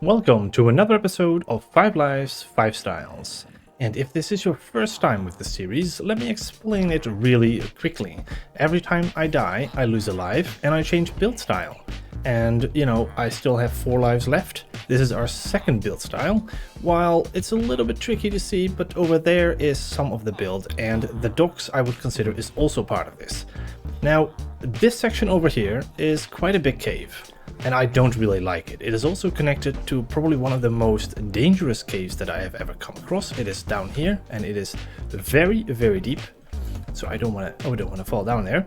Welcome to another episode of 5 Lives, 5 Styles. And if this is your first time with the series, let me explain it really quickly. Every time I die, I lose a life and I change build style. And, I still have 4 lives left. This is our second build style. While it's a little bit tricky to see, but over there is some of the build, and the docks I would consider is also part of this. Now, this section over here is quite a big cave, and I don't really like it. It is also connected to probably one of the most dangerous caves that I have ever come across. It is down here, and it is very, very deep, so I don't want to fall down there.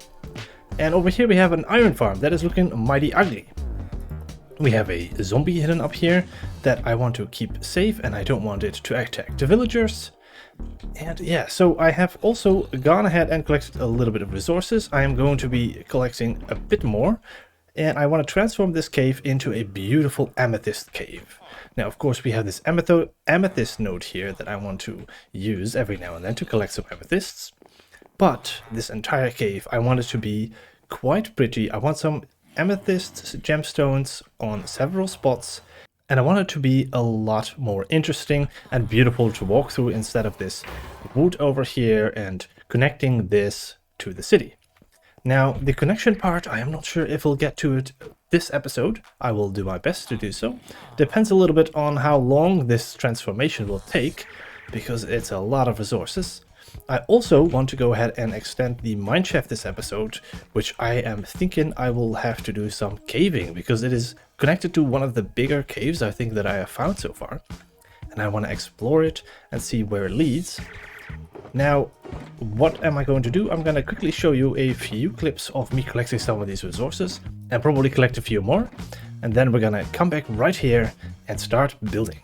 And over here we have an iron farm that is looking mighty ugly. We have a zombie hidden up here that I want to keep safe, and I don't want it to attack the villagers. And yeah, so I have also gone ahead and collected a little bit of resources. I am going to be collecting a bit more, and I want to transform this cave into a beautiful amethyst cave. Now, of course, we have this amethyst node here that I want to use every now and then to collect some amethysts. But this entire cave, I want it to be quite pretty. I want some amethyst gemstones on several spots, and I want it to be a lot more interesting and beautiful to walk through instead of this wood over here and connecting this to the city. Now, the connection part, I am not sure if we'll get to it this episode. I will do my best to do so. Depends a little bit on how long this transformation will take, because it's a lot of resources. I also want to go ahead and extend the mineshaft this episode, which I am thinking I will have to do some caving, because it is connected to one of the bigger caves I think that I have found so far. And I want to explore it and see where it leads. Now, what am I going to do? I'm going to quickly show you a few clips of me collecting some of these resources and probably collect a few more. And then we're going to come back right here and start building.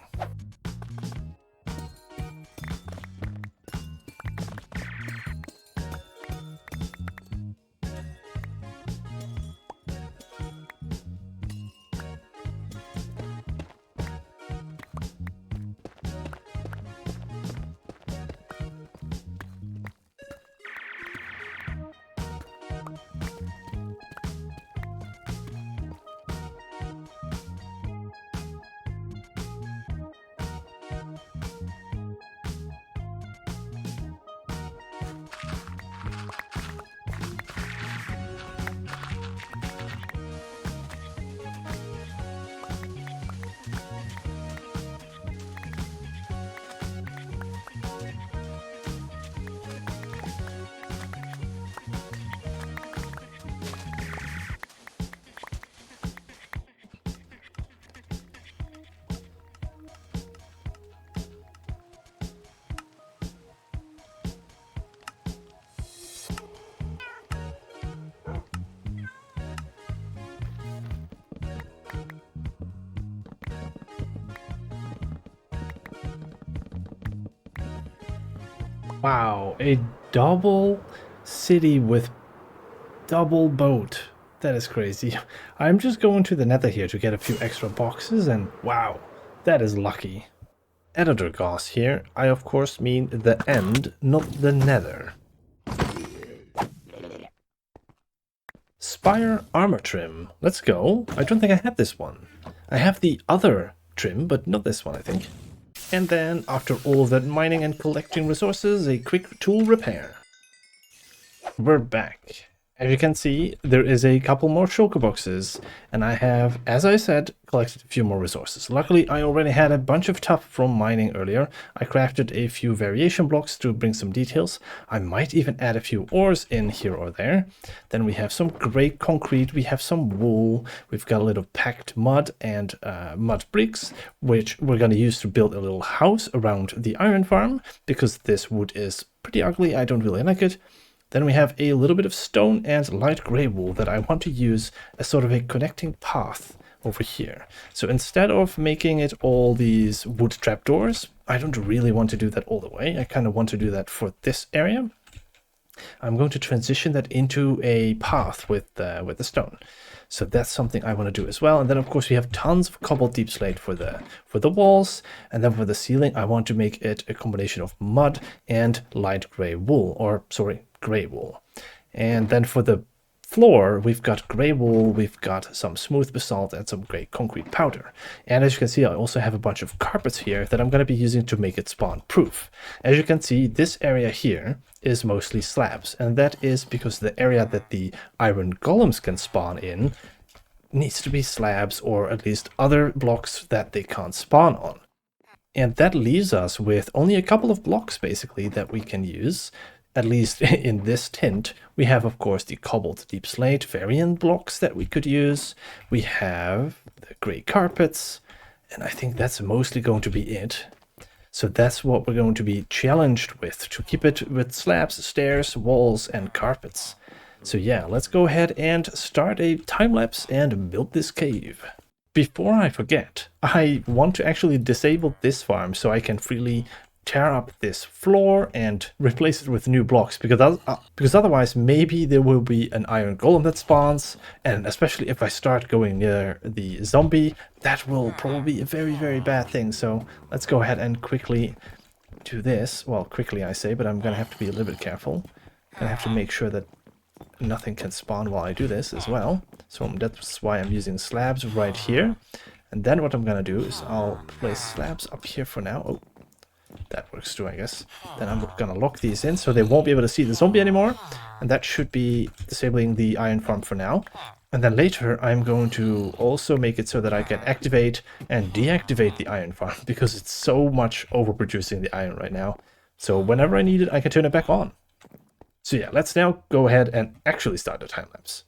Wow, a double city with double boat. That is crazy. I'm just going to the nether here to get a few extra boxes, and wow, that is lucky. Editor Goss here. I of course mean the end, not the nether. Spire armor trim. Let's go. I don't think I have this one. I have the other trim, but not this one, I think. And then, after all of that mining and collecting resources, a quick tool repair. We're back. As you can see, there is a couple more shulker boxes, and I have, as I said, collected a few more resources. Luckily, I already had a bunch of tuff from mining earlier. I crafted a few variation blocks to bring some details. I might even add a few ores in here or there. Then we have some grey concrete, we have some wool, we've got a little packed mud and mud bricks, which we're going to use to build a little house around the iron farm, because this wood is pretty ugly, I don't really like it. Then we have a little bit of stone and light grey wool that I want to use as sort of a connecting path over here. So instead of making it all these wood trapdoors, I don't really want to do that all the way. I kind of want to do that for this area. I'm going to transition that into a path with the stone. So that's something I want to do as well. And then of course we have tons of cobbled deep slate for the walls, and then for the ceiling I want to make it a combination of mud and light gray wool, or sorry, gray wool. And then for the floor, we've got gray wool, we've got some smooth basalt, and some gray concrete powder. And as you can see, I also have a bunch of carpets here that I'm going to be using to make it spawn proof. As you can see, this area here is mostly slabs, and that is because the area that the iron golems can spawn in needs to be slabs, or at least other blocks that they can't spawn on. And that leaves us with only a couple of blocks basically that we can use. At least in this tint. We have, of course, the cobbled deep slate variant blocks that we could use. We have the gray carpets, and I think that's mostly going to be it. So that's what we're going to be challenged with, to keep it with slabs, stairs, walls, and carpets. So yeah, let's go ahead and start a time-lapse and build this cave. Before I forget, I want to actually disable this farm so I can freely tear up this floor and replace it with new blocks, because otherwise maybe there will be an iron golem that spawns, and especially if I start going near the zombie, that will probably be a very, very bad thing. So let's go ahead and quickly do this. Well, quickly I say, but I'm gonna have to be a little bit careful. I'm gonna have to make sure that nothing can spawn while I do this as well. So that's why I'm using slabs right here. And then what I'm gonna do is I'll place slabs up here for now. Oh, that works too, I guess. Then I'm gonna lock these in so they won't be able to see the zombie anymore. And that should be disabling the iron farm for now. And then later I'm going to also make it so that I can activate and deactivate the iron farm, because it's so much overproducing the iron right now. So whenever I need it, I can turn it back on. So yeah, let's now go ahead and actually start the time lapse.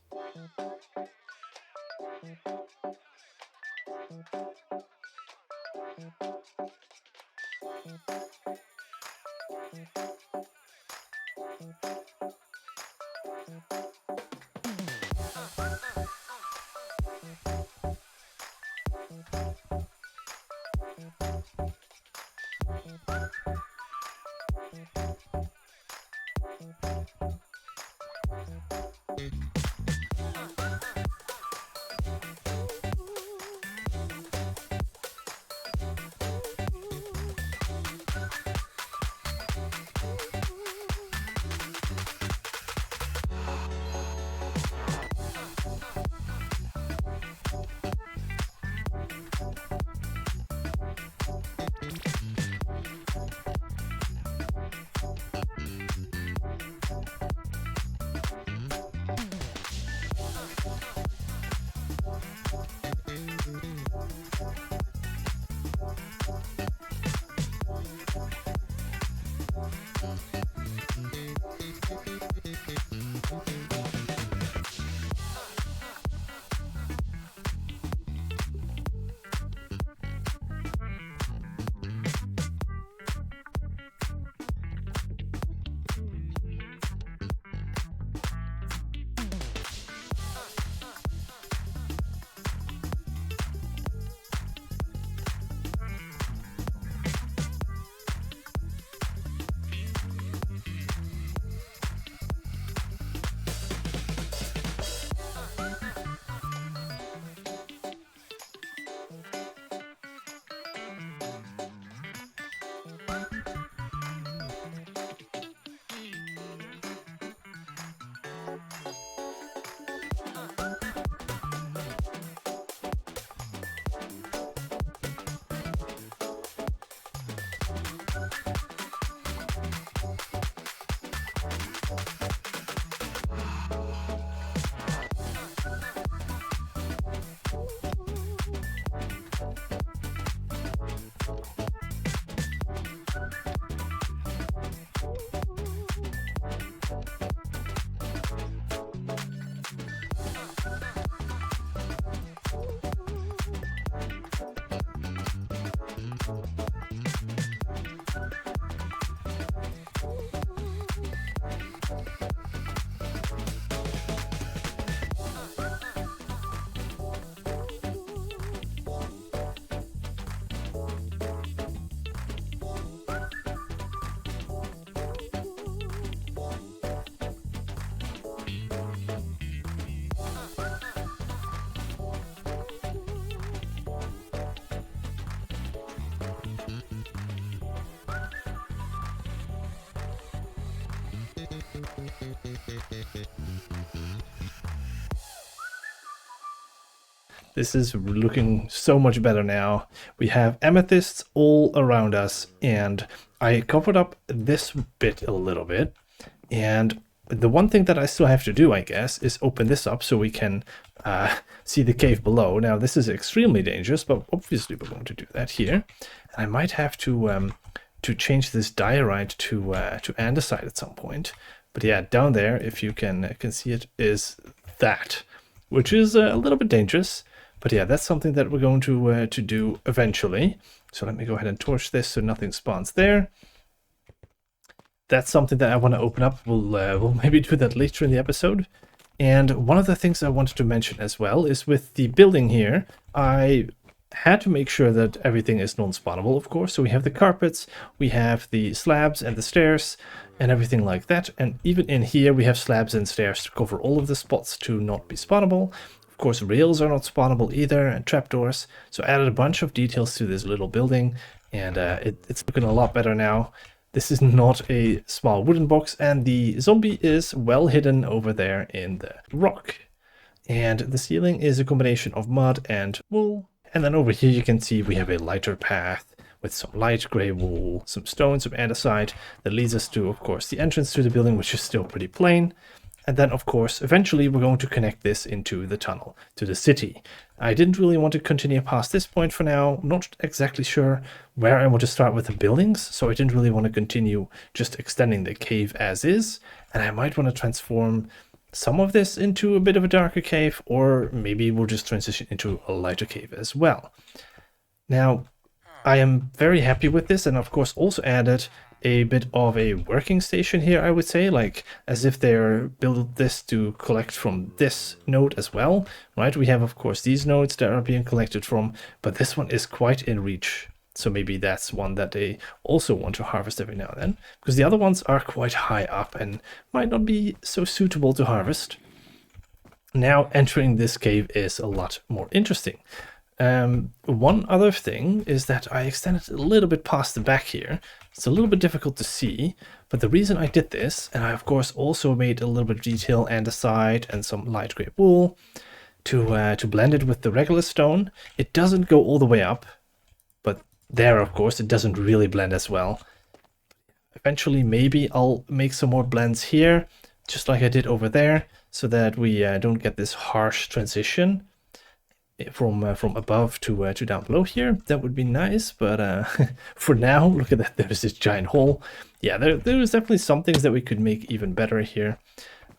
This is looking so much better now. We have amethysts all around us, and I covered up this bit a little bit. And the one thing that I still have to do, I guess, is open this up so we can see the cave below. Now, this is extremely dangerous, but obviously we're going to do that here. And I might have to change this diorite to andesite at some point. But yeah, down there, if you can see it, is that, which is a little bit dangerous. But yeah, that's something that we're going to do eventually. So let me go ahead and torch this so nothing spawns there. That's something that I want to open up. We'll maybe do that later in the episode. And one of the things I wanted to mention as well is with the building here, I had to make sure that everything is non-spawnable, of course. So we have the carpets, we have the slabs and the stairs and everything like that. And even in here, we have slabs and stairs to cover all of the spots to not be spawnable. Of course, rails are not spawnable either, and trapdoors. So I added a bunch of details to this little building, and it's looking a lot better now. This is not a small wooden box, and the zombie is well hidden over there in the rock. And the ceiling is a combination of mud and wool. And then over here you can see we have a lighter path with some light gray wool, some stone, some andesite that leads us to, of course, the entrance to the building, which is still pretty plain. And then, of course, eventually we're going to connect this into the tunnel to the city. I didn't really want to continue past this point for now. Not exactly sure where I want to start with the buildings, so I didn't really want to continue just extending the cave as is. And I might want to transform some of this into a bit of a darker cave, or maybe we'll just transition into a lighter cave as well. Now, I am very happy with this, and of course also added a bit of a working station here, I would say, like as if they're built this to collect from this node as well, right? We have, of course, these nodes that are being collected from, but this one is quite in reach. So maybe that's one that they also want to harvest every now and then, because the other ones are quite high up and might not be so suitable to harvest. Now entering this cave is a lot more interesting. One other thing is that I extended a little bit past the back here. It's a little bit difficult to see, but the reason I did this, and I of course also made a little bit of detail andesite and some light gray wool to blend it with the regular stone. It doesn't go all the way up, but there, of course, it doesn't really blend as well. Eventually, maybe I'll make some more blends here, just like I did over there, so that we don't get this harsh transition from above to down below here. That would be nice, but for now, look at that, there's this giant hole. Yeah, there's definitely some things that we could make even better here,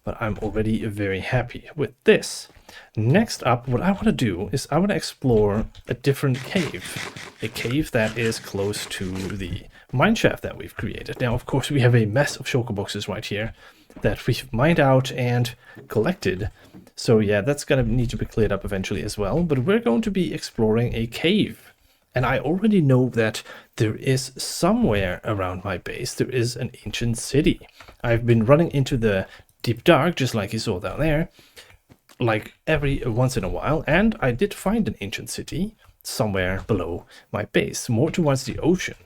but I'm already very happy with this. Next up, what I want to do is I want to explore a different cave, a cave that is close to the mineshaft that we've created. Now, of course, we have a mess of shulker boxes right here that we've mined out and collected. So yeah, that's going to need to be cleared up eventually as well. But we're going to be exploring a cave. And I already know that there is somewhere around my base, there is an ancient city. I've been running into the deep dark, just like you saw down there, like every once in a while. And I did find an ancient city somewhere below my base, more towards the ocean.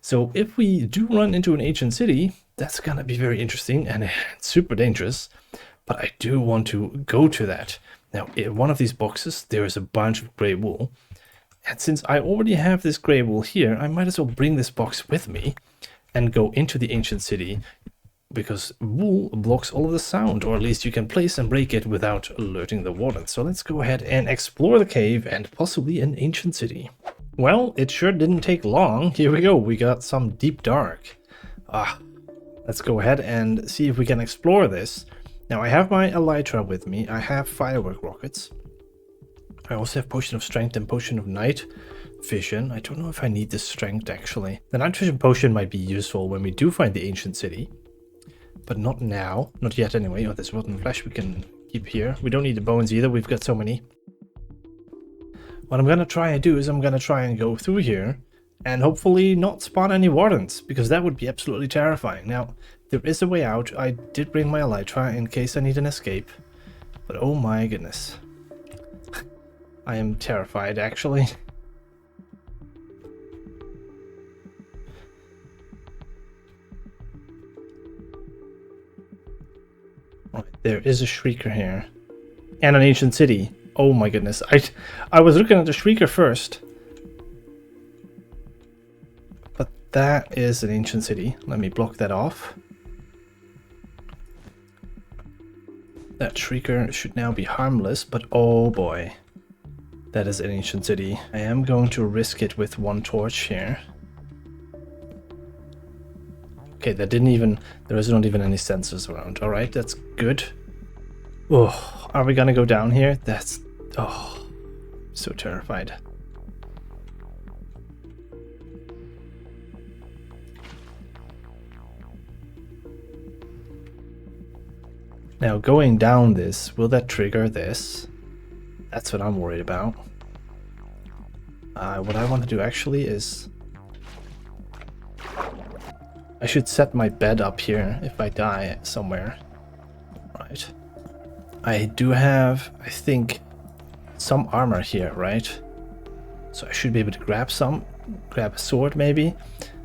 So if we do run into an ancient city, that's going to be very interesting and super dangerous. But I do want to go to that. Now, in one of these boxes, there is a bunch of gray wool. And since I already have this gray wool here, I might as well bring this box with me and go into the ancient city, because wool blocks all of the sound, or at least you can place and break it without alerting the warden. So let's go ahead and explore the cave and possibly an ancient city. Well, it sure didn't take long. Here we go. We got some deep dark. Let's go ahead and see if we can explore this. Now, I have my elytra with me. I have firework rockets. I also have potion of strength and potion of night vision. I don't know if I need the strength, actually. The night vision potion might be useful when we do find the ancient city, but not now. Not yet, anyway. Oh, there's rotten flesh we can keep here. We don't need the bones either. We've got so many. What I'm going to try and do is I'm going to try and go through here and hopefully not spawn any wardens, because that would be absolutely terrifying. Now, there is a way out. I did bring my elytra in case I need an escape, but oh my goodness. I am terrified, actually. Right, there is a shrieker here. And an ancient city. Oh my goodness. I was looking at the Shrieker first. But that is an ancient city. Let me block that off. That Shrieker should now be harmless, but oh boy. That is an ancient city. I am going to risk it with one torch here. Okay, there is not even any sensors around. Alright, that's good. Oh, are we gonna go down here? That's... oh, so terrified. Now, going down this, will that trigger this? That's what I'm worried about. What I want to do actually is... I should set my bed up here if I die somewhere. Right. I do have, I think, some armor here, right? So I should be able to grab a sword maybe.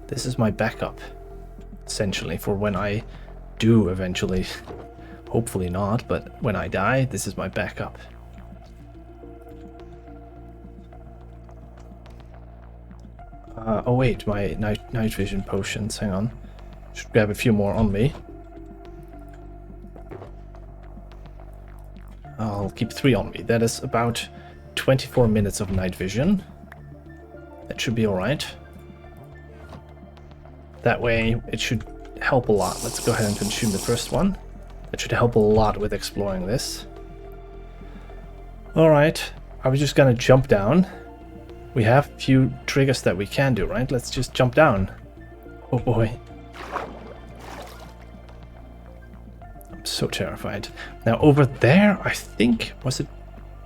This is my backup, essentially, for when I do eventually, hopefully not, but when I die, this is my backup. Oh wait, my night vision potions, hang on. Should grab a few more on me. I'll keep 3 on me. That is about 24 minutes of night vision. That should be alright. That way it should help a lot. Let's go ahead and consume the first one. That should help a lot with exploring this. Alright, are we just gonna jump down? We have a few triggers that we can do, right? Let's just jump down. Oh boy. I'm so terrified. Now over there, I think, was it...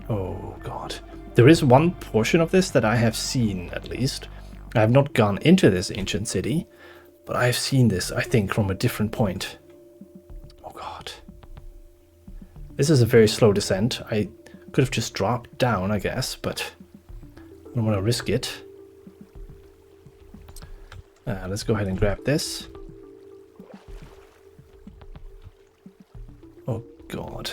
oh god. There is one portion of this that I have seen, at least. I have not gone into this ancient city, but I have seen this, I think, from a different point. Oh god. This is a very slow descent. I could have just dropped down, I guess, but I don't want to risk it. Let's go ahead and grab this. Oh god.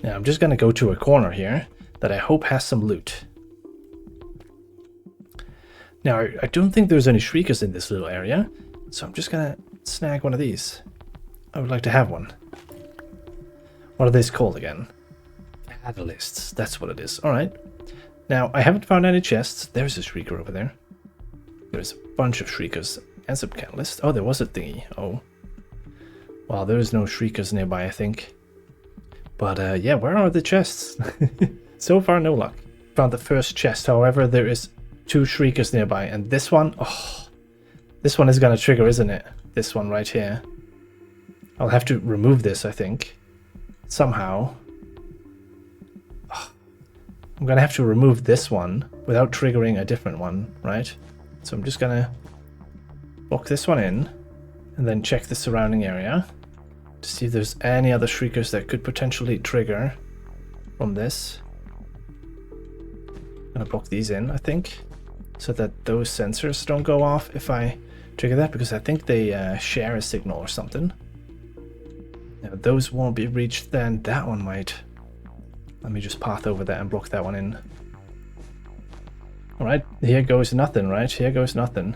Now I'm just gonna go to a corner here that I hope has some loot. Now I don't think there's any shriekers in this little area, so I'm just gonna snag one of these. I would like to have one. What are these called again? Catalysts, that's what it is. Alright. Now, I haven't found any chests. There's a shrieker over there. There's a bunch of shriekers and some catalysts. Oh, there was a thingy. Oh. Well, there's no shriekers nearby, I think. But, yeah, where are the chests? So far, no luck. Found the first chest, however, there is 2 shriekers nearby. And this one, oh, this one is gonna trigger, isn't it? This one right here. I'll have to remove this, I think. Somehow. I'm gonna have to remove this one without triggering a different one, right? So I'm just gonna lock this one in and then check the surrounding area to see if there's any other shriekers that could potentially trigger from this. I'm gonna block these in, I think, so that those sensors don't go off if I trigger that, because I think they share a signal or something. Now those won't be reached, then that one might. Let me just path over that and block that one in. Alright, here goes nothing, right? Here goes nothing.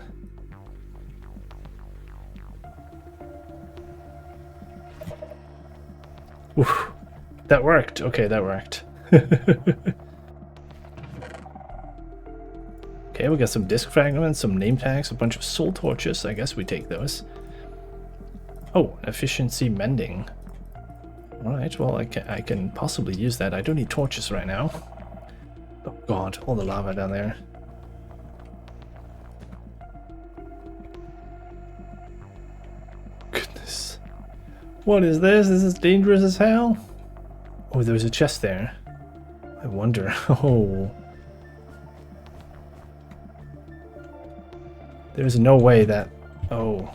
Oof, that worked. Okay, that worked. Okay, we got some disc fragments, some name tags, a bunch of soul torches. I guess we take those. Oh, efficiency mending. Alright, well, I can possibly use that. I don't need torches right now. Oh god, all the lava down there. Goodness. What is this? This is dangerous as hell. Oh, there's a chest there. I wonder. Oh. There's no way that... oh.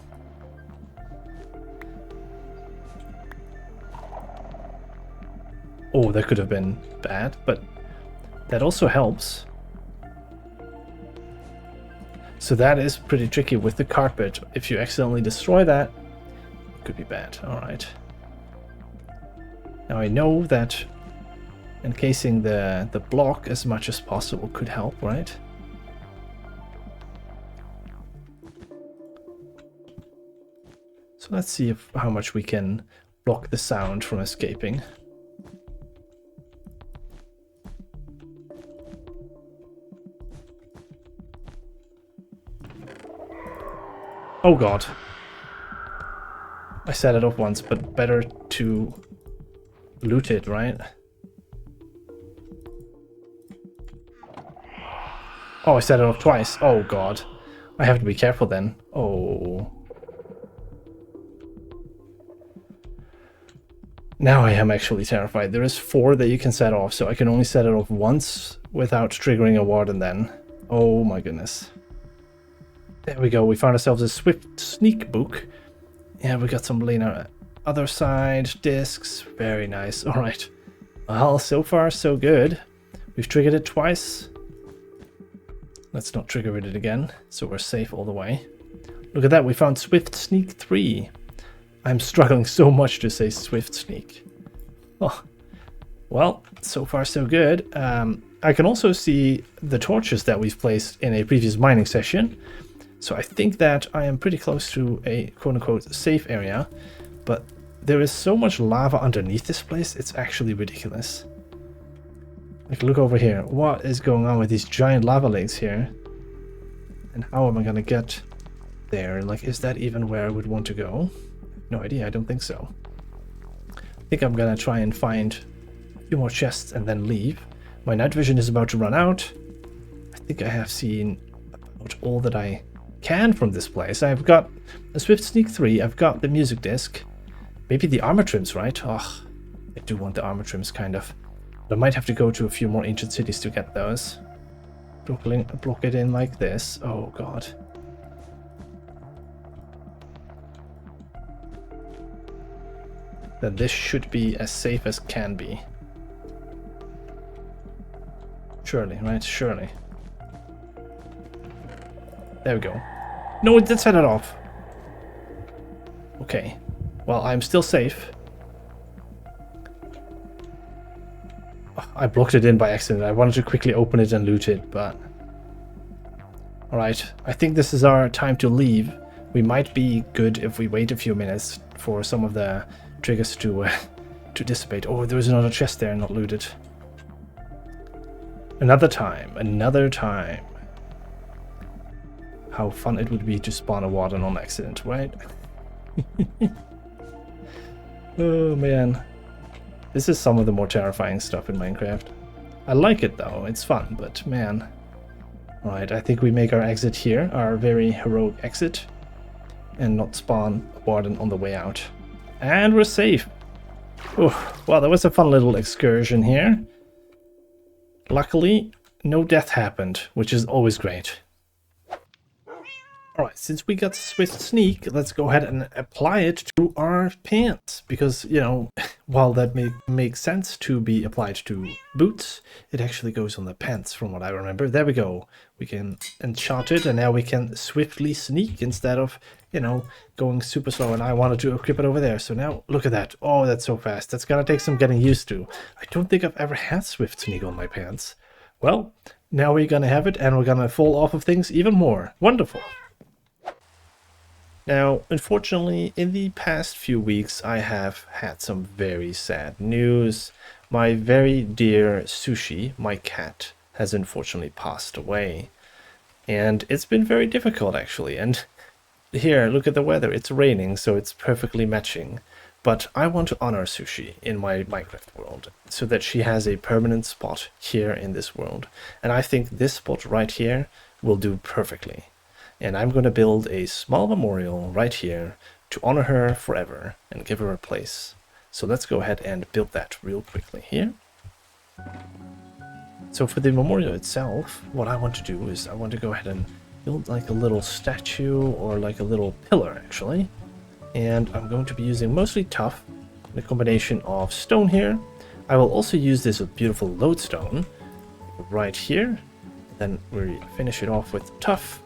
Oh, that could have been bad, but that also helps. So that is pretty tricky with the carpet. If you accidentally destroy that, it could be bad. Alright. Now I know that encasing the block as much as possible could help, right? So let's see how much we can block the sound from escaping. Oh god. I set it off once, but better to loot it, right? Oh, I set it off twice. Oh god. I have to be careful then. Oh. Now I am actually terrified. There is 4 that you can set off, so I can only set it off once without triggering a warden then. Oh my goodness. There we go. We found ourselves a swift sneak book. Yeah, we got some Lena other side discs. Very nice. All right. Well, so far so good. We've triggered it twice. Let's not trigger it again, so we're safe all the way. Look at that. We found Swift Sneak 3. I'm struggling so much to say Swift Sneak. Oh, well, so far so good. I can also see the torches that we've placed in a previous mining session. So I think that I am pretty close to a quote-unquote safe area, but there is so much lava underneath this place, it's actually ridiculous. Like, look over here. What is going on with these giant lava lakes here? And how am I gonna get there? Like, is that even where I would want to go? No idea, I don't think so. I think I'm gonna try and find a few more chests and then leave. My night vision is about to run out. I think I have seen about all that I can from this place. I've got a Swift Sneak 3, I've got the music disc, maybe the armor trims, right? Oh, I do want the armor trims, kind of. But I might have to go to a few more ancient cities to get those. Block it in like this. Oh god. Then this should be as safe as can be. Surely, right? Surely. There we go. No, it did set it off. Okay. Well, I'm still safe. I blocked it in by accident. I wanted to quickly open it and loot it, but... Alright, I think this is our time to leave. We might be good if we wait a few minutes for some of the triggers to dissipate. Oh, there was another chest there not looted. Another time, another time. How fun it would be to spawn a warden on accident, right? Oh man. This is some of the more terrifying stuff in Minecraft. I like it though, it's fun, but man. Alright, I think we make our exit here, our very heroic exit. And not spawn a warden on the way out. And we're safe. Oh, well, that was a fun little excursion here. Luckily, no death happened, which is always great. Alright, since we got Swift Sneak, let's go ahead and apply it to our pants. Because, you know, while that makes sense to be applied to boots, it actually goes on the pants from what I remember. There we go. We can enchant it, and now we can swiftly sneak instead of, you know, going super slow. And I wanted to equip it over there. So now, look at that. Oh, that's so fast. That's gonna take some getting used to. I don't think I've ever had Swift Sneak on my pants. Well, now we're gonna have it, and we're gonna fall off of things even more. Wonderful. Now, unfortunately, in the past few weeks, I have had some very sad news. My very dear Sushi, my cat, has unfortunately passed away. And it's been very difficult, actually. And here, look at the weather. It's raining, so it's perfectly matching. But I want to honor Sushi in my Minecraft world, so that she has a permanent spot here in this world. And I think this spot right here will do perfectly. And I'm going to build a small memorial right here to honor her forever and give her a place. So let's go ahead and build that real quickly here. So for the memorial itself, what I want to do is I want to go ahead and build like a little statue or like a little pillar actually. And I'm going to be using mostly tuff, a combination of stone here. I will also use this beautiful lodestone right here. Then we finish it off with tuff.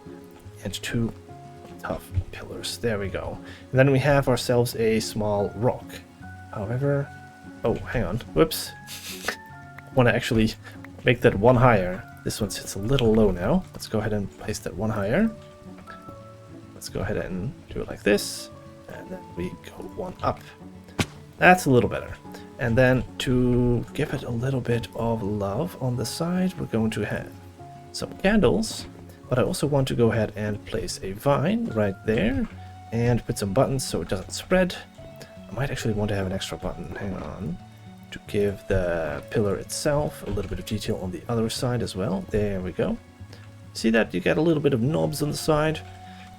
And 2 tough pillars. There we go. And then we have ourselves a small rock. However, Oh, hang on. Whoops. Want to actually make that one higher. This one sits a little low now. Let's go ahead and place that one higher. Let's go ahead and do it like this. And then we go one up. That's a little better. And then to give it a little bit of love on the side, we're going to have some candles. But I also want to go ahead and place a vine right there. And put some buttons so it doesn't spread. I might actually want to have an extra button. Hang on. To give the pillar itself a little bit of detail on the other side as well. There we go. See that? You get a little bit of knobs on the side.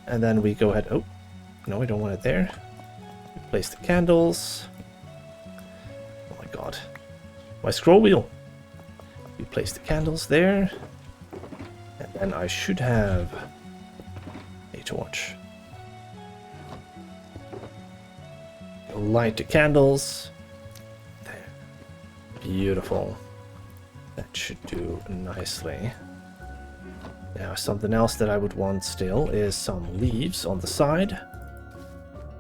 And then we go ahead. Oh, no, I don't want it there. Place the candles. Oh my god. My scroll wheel. We place the candles there. And then I should have a torch. Light the candles. There. Beautiful. That should do nicely. Now, something else that I would want still is some leaves on the side.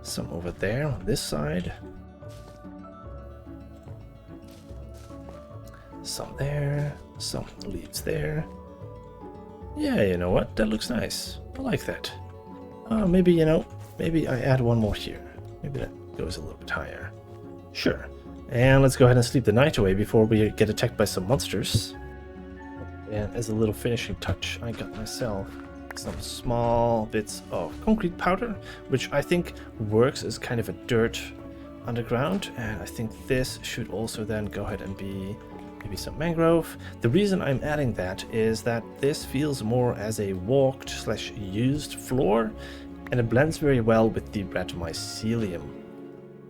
Some over there on this side. Some there. Some leaves there. Yeah, you know what? That looks nice. I like that. Maybe, you know, maybe I add one more here. Maybe that goes a little bit higher. Sure. And let's go ahead and sleep the night away before we get attacked by some monsters. And as a little finishing touch, I got myself some small bits of concrete powder, which I think works as kind of a dirt underground. And I think this should also then go ahead and be maybe some mangrove. The reason I'm adding that is that this feels more as a walked / used floor, and it blends very well with the red mycelium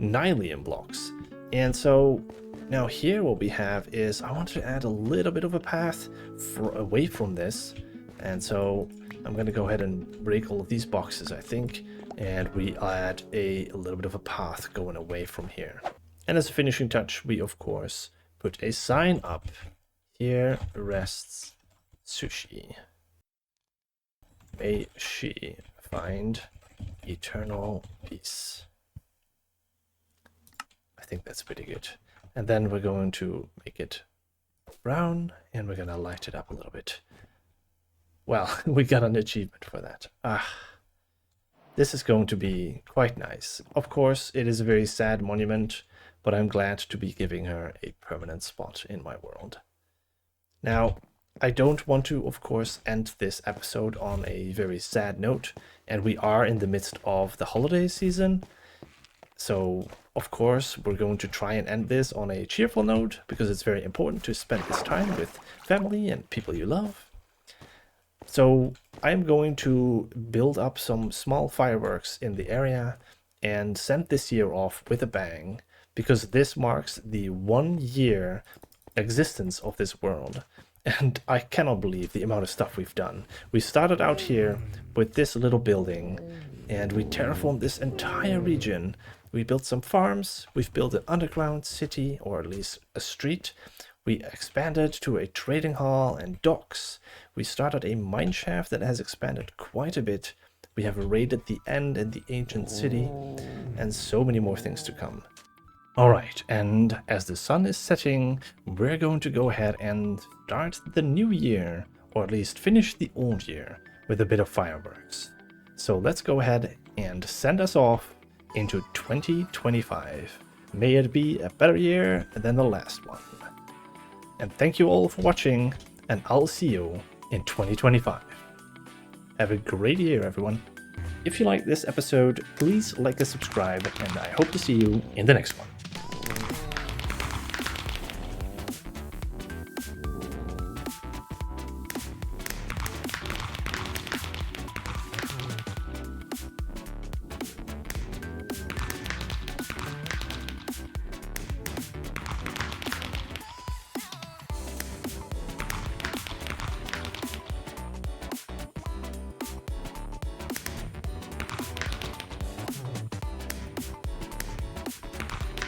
nylium blocks. And so now here what we have is I want to add a little bit of a path away from this. And so I'm going to go ahead and break all of these boxes, I think, and we add a little bit of a path going away from here. And as a finishing touch, we of course put a sign up. Here rests Sushi. May she find eternal peace. I think that's pretty good. And then we're going to make it brown and we're going to light it up a little bit. Well, we got an achievement for that. This is going to be quite nice. Of course, it is a very sad monument, but I'm glad to be giving her a permanent spot in my world. Now, I don't want to, of course, end this episode on a very sad note, and we are in the midst of the holiday season. So, of course, we're going to try and end this on a cheerful note, because it's very important to spend this time with family and people you love. So, I'm going to build up some small fireworks in the area and send this year off with a bang, because this marks the 1 year existence of this world. And I cannot believe the amount of stuff we've done. We started out here with this little building, and we terraformed this entire region. We built some farms, we've built an underground city, or at least a street. We expanded to a trading hall and docks. We started a mine shaft that has expanded quite a bit. We have raided the end in the ancient city, and so many more things to come. Alright, and as the sun is setting, we're going to go ahead and start the new year, or at least finish the old year, with a bit of fireworks. So let's go ahead and send us off into 2025. May it be a better year than the last one. And thank you all for watching, and I'll see you in 2025. Have a great year, everyone. If you liked this episode, please like and subscribe, and I hope to see you in the next one.